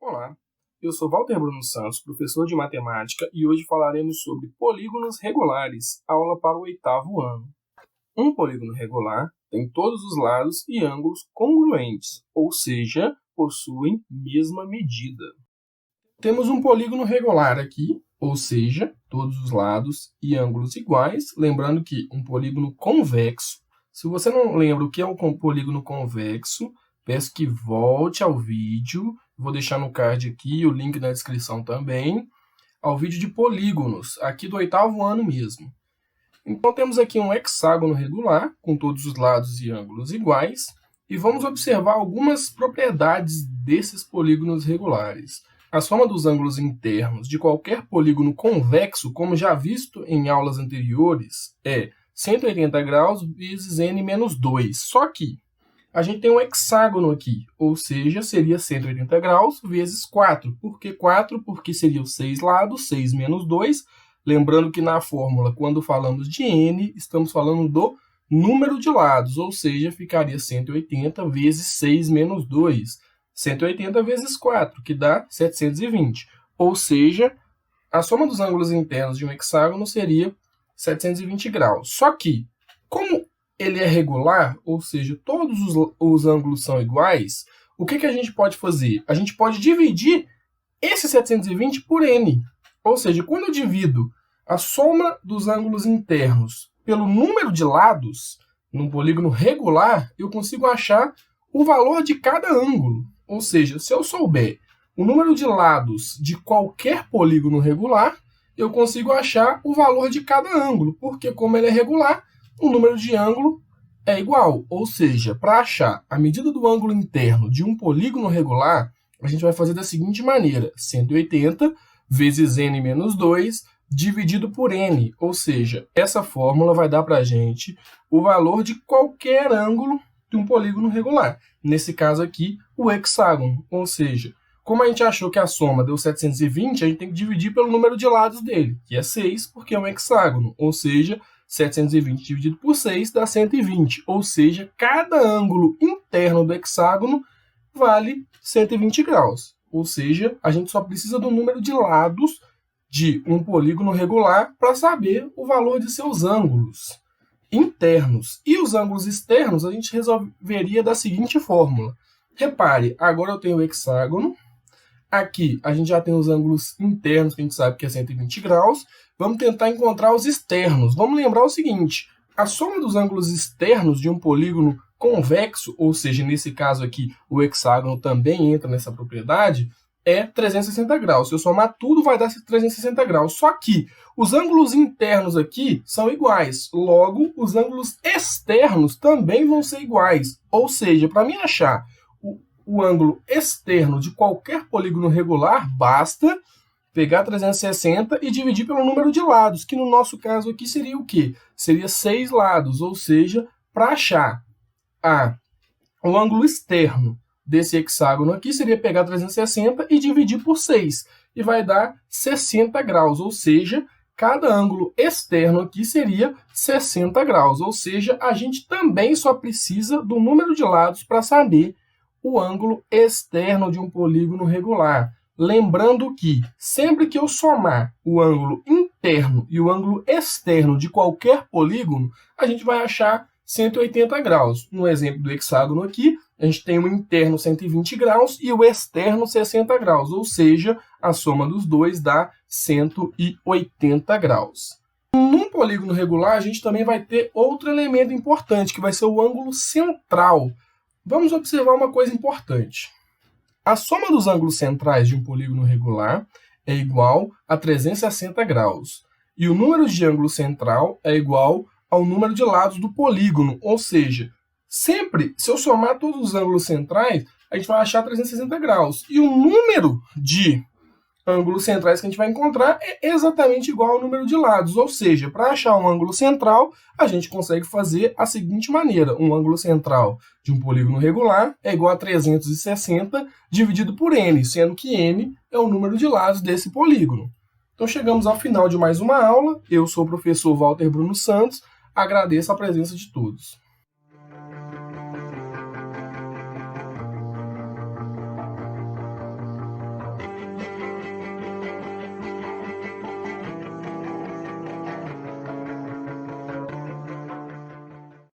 Olá, eu sou Walter Bruno Santos, professor de matemática, e hoje falaremos sobre polígonos regulares, aula para o 8º ano. Um polígono regular tem todos os lados e ângulos congruentes, ou seja, possuem mesma medida. Temos um polígono regular aqui, ou seja, todos os lados e ângulos iguais, lembrando que um polígono convexo, se você não lembra o que é um polígono convexo, peço que volte ao vídeo, vou deixar no card aqui, o link na descrição também, ao vídeo de polígonos, aqui do 8º ano mesmo. Então, temos aqui um hexágono regular, com todos os lados e ângulos iguais, e vamos observar algumas propriedades desses polígonos regulares. A soma dos ângulos internos de qualquer polígono convexo, como já visto em aulas anteriores, é 180 graus vezes n menos 2. Só que a gente tem um hexágono aqui, ou seja, seria 180 graus vezes 4. Por que 4? Porque seriam 6 lados, 6 menos 2. Lembrando que na fórmula, quando falamos de n, estamos falando do número de lados, ou seja, ficaria 180 vezes 6 menos 2. 180 vezes 4, que dá 720. Ou seja, a soma dos ângulos internos de um hexágono seria 720 graus. Só que, como ele é regular, ou seja, todos os ângulos são iguais, o que a gente pode fazer? A gente pode dividir esse 720 por n. Ou seja, quando eu divido a soma dos ângulos internos pelo número de lados, num polígono regular, eu consigo achar o valor de cada ângulo. Ou seja, se eu souber o número de lados de qualquer polígono regular, eu consigo achar o valor de cada ângulo, porque como ele é regular, o número de ângulo é igual. Ou seja, para achar a medida do ângulo interno de um polígono regular, a gente vai fazer da seguinte maneira: 180 vezes n menos 2 dividido por n. Ou seja, essa fórmula vai dar para a gente o valor de qualquer ângulo de um polígono regular. Nesse caso aqui, o hexágono. Ou seja, como a gente achou que a soma deu 720, a gente tem que dividir pelo número de lados dele, que é 6, porque é um hexágono. Ou seja, 720 dividido por 6 dá 120. Ou seja, cada ângulo interno do hexágono vale 120 graus. Ou seja, a gente só precisa do número de lados de um polígono regular para saber o valor de seus ângulos internos. E os ângulos externos a gente resolveria da seguinte fórmula. Repare, agora eu tenho o hexágono. Aqui a gente já tem os ângulos internos, que a gente sabe que é 120 graus. Vamos tentar encontrar os externos. Vamos lembrar o seguinte: a soma dos ângulos externos de um polígono convexo, ou seja, nesse caso aqui, o hexágono também entra nessa propriedade, é 360 graus. Se eu somar tudo, vai dar 360 graus. Só que os ângulos internos aqui são iguais. Logo, os ângulos externos também vão ser iguais. Ou seja, para mim achar o ângulo externo de qualquer polígono regular, basta pegar 360 e dividir pelo número de lados, que no nosso caso aqui seria o quê? Seria 6 lados. Ou seja, para achar o ângulo externo desse hexágono aqui, seria pegar 360 e dividir por 6. E vai dar 60 graus, ou seja, cada ângulo externo aqui seria 60 graus. Ou seja, a gente também só precisa do número de lados para saber o ângulo externo de um polígono regular. Lembrando que, sempre que eu somar o ângulo interno e o ângulo externo de qualquer polígono, a gente vai achar 180 graus. No exemplo do hexágono aqui, a gente tem o interno 120 graus e o externo 60 graus, ou seja, a soma dos dois dá 180 graus. Num polígono regular, a gente também vai ter outro elemento importante, que vai ser o ângulo central. Vamos observar uma coisa importante. A soma dos ângulos centrais de um polígono regular é igual a 360 graus. E o número de ângulo central é igual ao número de lados do polígono. Ou seja, sempre, se eu somar todos os ângulos centrais, a gente vai achar 360 graus. E o número de ângulos centrais que a gente vai encontrar é exatamente igual ao número de lados. Ou seja, para achar um ângulo central, a gente consegue fazer a seguinte maneira. Um ângulo central de um polígono regular é igual a 360 dividido por n, sendo que n é o número de lados desse polígono. Então, chegamos ao final de mais uma aula. Eu sou o professor Walter Bruno Santos. Agradeço a presença de todos.